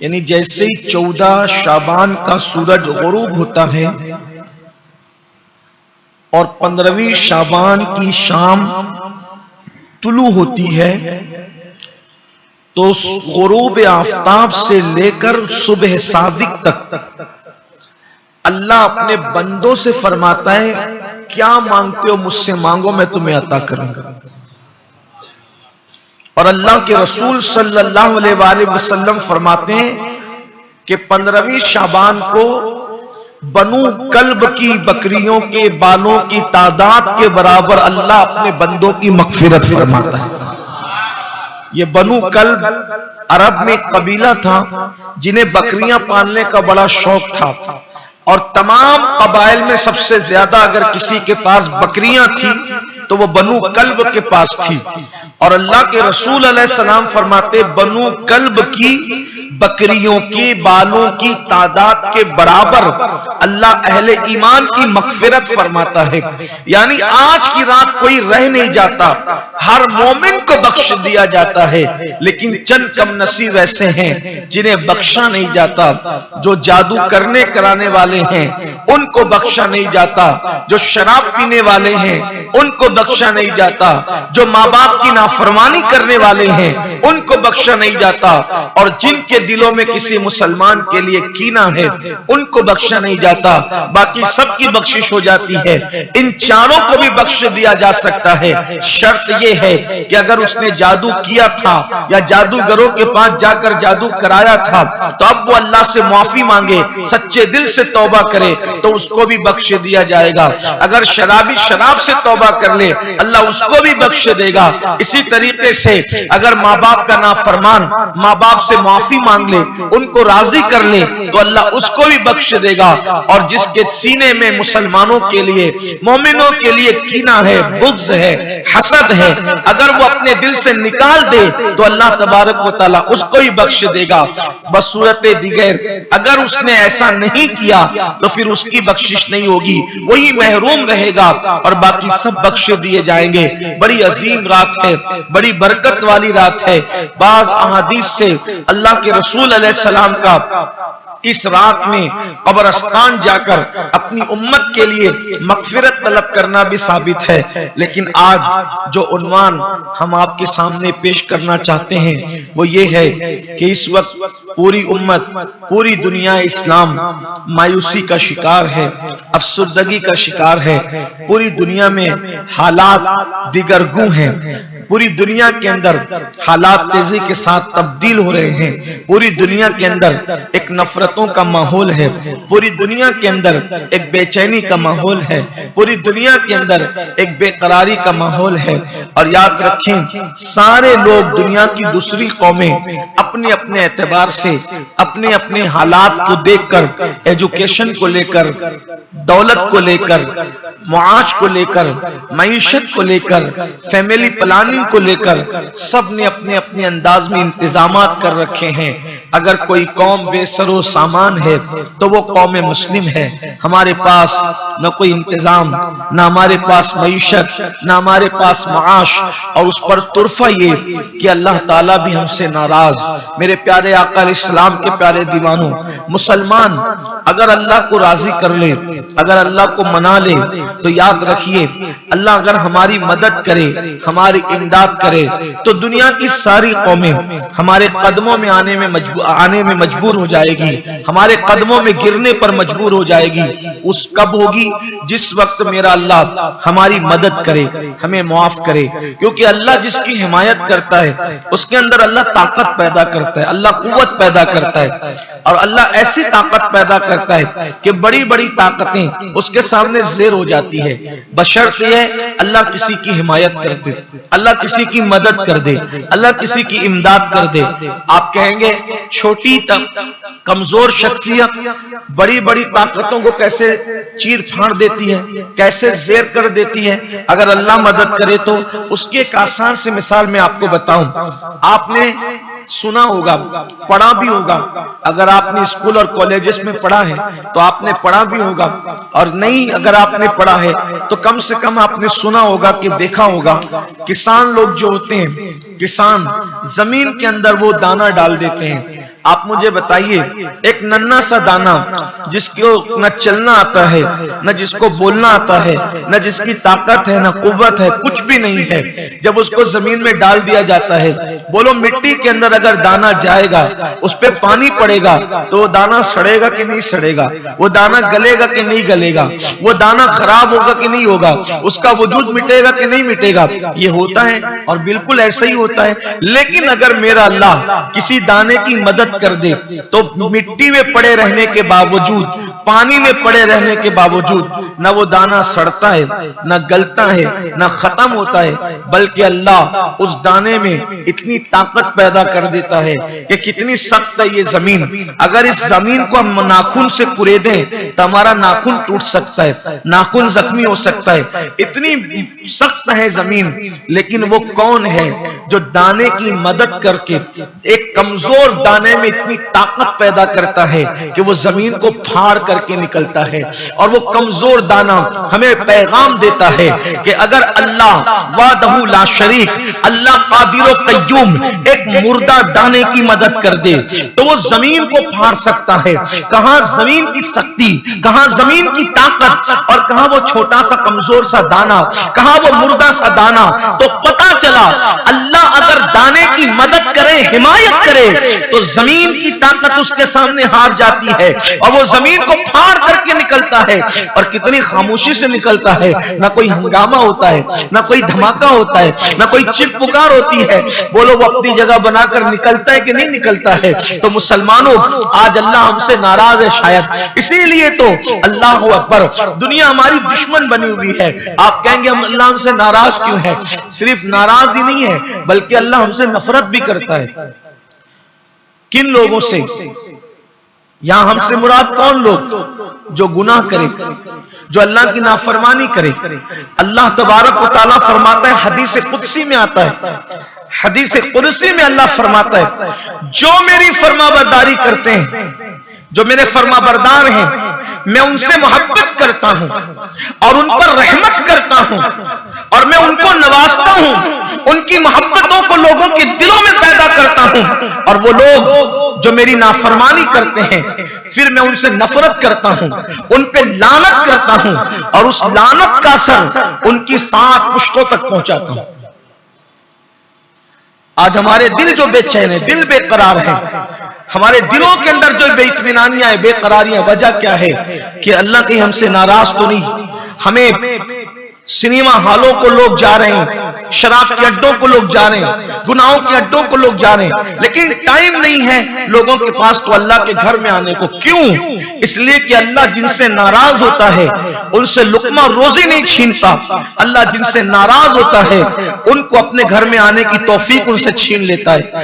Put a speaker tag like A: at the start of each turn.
A: यानी जैसे ही 14 शाबान का सूरज गुरूब होता है और 15वीं शाबान की शाम तुलू होती है, तो गुरूब आफताब से लेकर सुबह सादिक तक अल्लाह अपने बंदों से फरमाता है, क्या मांगते हो मुझसे मांगो, मैं तुम्हें अता करूंगा। और अल्लाह के रसूल सल्लल्लाहु अलैहि वसल्लम फरमाते हैं कि 15वीं शाबान को बनु कल्ब की बकरियों के बालों की तादाद के बराबर अल्लाह अपने बंदों की मगफिरत फरमाता है। ये बनु कल्ब अरब में कबीला था जिन्हें बकरियां पालने का बड़ा शौक था, और तमाम कबाइल में सबसे ज्यादा अगर किसी के पास बकरियां थी तो वो बनु कल्ब के पास थी। और अल्लाह के रसूल अलैहिस्सलाम फरमाते, बनु कल्ब की बकरियों के बालों की तादाद के बराबर अल्लाह अहले ईमान की मगफिरत फरमाता है। यानी आज की रात कोई रह नहीं जाता, हर मोमिन को बख्श दिया जाता है, लेकिन चंद कम नसीब ऐसे हैं जिन्हें बख्शा नहीं जाता। जो जादू करने कराने वाले हैं उनको बख्शा नहीं जाता, जो शराब पीने वाले हैं उनको बख्शा नहीं जाता, जो माँ बाप की नाफरमानी करने वाले हैं उनको बख्शा नहीं जाता, और जिनके दिलों में किसी मुसलमान के लिए कीना है उनको बख्शा नहीं जाता। बाकी सबकी बख्शिश हो जाती है। इन चारों को भी बख्श दिया जा सकता है। शर्त यह है कि अगर उसने जादू किया था या जादूगरों के पास जाकर जादू कराया था तो अब वो अल्लाह से माफी मांगे, सच्चे दिल से तौबा करे तो उसको भी बख्श दिया जाएगा। अगर शराबी शराब से तौबा कर ले अल्लाह उसको भी बख्श देगा। इसी तरीके से अगर माँ बाप का नाफरमान माँ बाप से माफी मांग ले, उनको राजी कर ले तो अल्लाह उसको भी बख्श देगा। और जिसके सीने में मुसलमानों के लिए मोमिनों के लिए कीना है, बुग़्ज़ है, हसद है, अगर वो अपने दिल से निकाल दे तो अल्लाह तबारक व तआला उसको ही बख्श देगा। बसूरते दिगर अगर उसने ऐसा नहीं किया तो फिर उसकी बख्शिश नहीं होगी, वही महरूम रहेगा और बाकी सब बख्श दिए जाएंगे। बड़ी अजीम रात है, बड़ी बरकत वाली रात है। बाज़ अहादीस से अल्लाह के रसूल अलैहिस्सलाम का इस रात में कब्रिस्तान जाकर अपनी उम्मत के लिए मगफिरत तलब करना भी साबित है। लेकिन आज जो उन्वान हम आपके सामने पेश करना चाहते हैं वो ये है कि इस वक्त पूरी उम्मत, पूरी दुनिया इस्लाम मायूसी का शिकार है, अफसरदगी का शिकार है। पूरी दुनिया में हालात दिगरगू हैं, पूरी दुनिया के अंदर हालात तेजी के साथ तब्दील हो रहे हैं। पूरी दुनिया के अंदर एक नफरतों का माहौल है, पूरी दुनिया के अंदर एक बेचैनी का माहौल है, पूरी दुनिया के अंदर एक बेकरारी का माहौल है। और याद रखें, सारे लोग दुनिया की दूसरी कौमें अपने अपने एतबार से अपने अपने हालात को देखकर, एजुकेशन को लेकर, दौलत को लेकर, मुआश को लेकर, मईशत को लेकर, फैमिली प्लानिंग को लेकर सब ने अपने अपने अंदाज में इंतजामात कर रखे हैं। अगर कोई कौम बेसरो सामान है तो वो कौम मुस्लिम है। हमारे पास न कोई इंतजाम, न हमारे पास मईशत, न हमारे पास मुआश, और उस पर तुरफा ये कि अल्लाह ताला भी हमसे नाराज। मेरे प्यारे आका इस्लाम के प्यारे दीवानों, मुसलमान अगर अल्लाह को राजी कर ले, अगर अल्लाह को मना ले तो याद रखिए, अल्लाह अगर हमारी मदद करे, हमारी इमदाद करे तो दुनिया की सारी कौमें हमारे कदमों में आने में मजबूर हो जाएगी, हमारे कदमों में गिरने पर मजबूर हो जाएगी। उस कब होगी? जिस वक्त मेरा अल्लाह हमारी मदद करे, हमें माफ करे। क्योंकि अल्लाह जिसकी हिमायत करता है उसके अंदर अल्लाह ताकत पैदा करता है, अल्लाह कुव्वत पैदा करता है, और अल्लाह ऐसी ताकत पैदा करता है कि बड़ी बड़ी ताकतें उसके सामने ज़ेर हो जाती है। बशर्ते यह अल्लाह किसी की हिमायत कर दे, अल्लाह किसी की मदद कर दे, अल्लाह किसी की इमदाद कर दे। आप कहेंगे छोटी कमजोर शख्सियत बड़ी बड़ी ताकतों को कैसे चीर फाड़ देती है, कैसे ज़ेर कर देती है। अगर अल्लाह मदद करे तो उसकी एक आसान सी मिसाल मैं आपको बताऊं। आपने सुना होगा, पढ़ा भी होगा, अगर आपने स्कूल और कॉलेजेस में पढ़ा है तो आपने पढ़ा भी होगा, और नहीं अगर आपने पढ़ा है तो कम से कम आपने सुना होगा कि देखा होगा, किसान लोग जो होते हैं, किसान जमीन के अंदर वो दाना डाल देते हैं, आप मुझे बताइए, एक नन्हा सा दाना जिसको न चलना आता है, न जिसको बोलना आता है, न जिसकी ताकत है, न कुव्वत है, कुछ भी नहीं है, जब उसको जमीन में डाल दिया जाता है, बोलो मिट्टी के अंदर अगर दाना जाएगा, उस पे पानी पड़ेगा तो वो दाना सड़ेगा कि नहीं सड़ेगा? वो दाना गलेगा कि नहीं गलेगा? वो दाना खराब होगा कि नहीं होगा? उसका वजूद मिटेगा कि नहीं मिटेगा? ये होता है और बिल्कुल ऐसा ही होता है। लेकिन अगर मेरा अल्लाह किसी दाने की मदद कर दे तो मिट्टी में पड़े रहने के बावजूद, पानी में पड़े रहने के बावजूद न वो दाना सड़ता है, न गलता है, न खत्म होता है, बल्कि अल्लाह उस दाने में इतनी ताकत पैदा कर देता है कि कितनी सख्त है ये जमीन। अगर इस जमीन को हम नाखून से कुरेदें तो हमारा नाखून टूट सकता है, नाखून जख्मी हो सकता है, इतनी सख्त है जमीन। लेकिन वो कौन है जो दाने की मदद करके एक कमजोर दाने में इतनी ताकत पैदा करता है कि वो जमीन को फाड़ करके निकलता है। और वो कमजोर दाना हमें पैगाम देता है कि अगर अल्लाह वादहू ला शरीक, अल्लाह कादिर व कय्यूम एक मुर्दा दाने की मदद कर दे तो वो जमीन को फाड़ सकता है। कहां जमीन की शक्ति, कहां जमीन की ताकत, और कहां वो छोटा सा कमजोर सा दाना, कहां वो मुर्दा सा दाना। तो पता चला अल्लाह अगर दाने की मदद करे, हिमायत करे, तो जमीन की ताकत उसके सामने हार जाती है और वो जमीन को फाड़ करके निकलता है। और कितनी खामोशी से निकलता है, ना कोई हंगामा होता है, ना कोई धमाका होता है, ना कोई चीख पुकार होती है। बोलो वो अपनी जगह बनाकर निकलता है कि नहीं निकलता है? तो मुसलमानों, आज अल्लाह हमसे नाराज है शायद, इसीलिए तो अल्लाह अकबर, दुनिया हमारी दुश्मन बनी हुई है। आप कहेंगे हम अल्लाह हमसे नाराज क्यों है? सिर्फ नाराज ही नहीं है बल्कि अल्लाह हमसे नफरत भी करता है। किन लोगों से? यहां हमसे मुराद कौन लोग? जो गुनाह करे, जो अल्लाह की नाफरमानी करे। अल्लाह तबारक व तआला फरमाता है, हदीस कुदसी में आता है, हदीस कुदसी में अल्लाह फरमाता है, जो मेरी फरमाबरदारी करते हैं, जो मेरे फरमाबरदार हैं, मैं उनसे मोहब्बत करता हूं और उन पर रहमत करता हूं और मैं उनको नवाजता हूं, उनकी मोहब्बतों को लोगों के दिलों में पैदा करता हूं। और वो लोग जो मेरी नाफरमानी करते हैं, फिर मैं उनसे नफरत करता हूं, उन पे लानत करता हूं और उस लानत का असर उनकी 7 पुश्तों तक पहुंचाता हूं। आज हमारे दिल जो बेचैन है, दिल बेकरार है, हमारे दिलों के अंदर जो बेइत्मीनानियां है, बेकरारियां, वजह क्या है? कि अल्लाह कहीं हमसे नाराज तो नहीं। हमें सिनेमा हॉलों को लोग जा रहे हैं, शराब के अड्डों को लोग जा रहे हैं, गुनाहों के अड्डों को लोग जा रहे हैं, लेकिन टाइम नहीं है लोगों के पास तो अल्लाह के घर में आने को। क्यों? इसलिए कि अल्लाह जिनसे नाराज होता है उनसे लुक्मा रोजी नहीं छीनता। अल्लाह जिनसे नाराज होता है उनको अपने घर में आने की तौफीक उनसे छीन लेता है।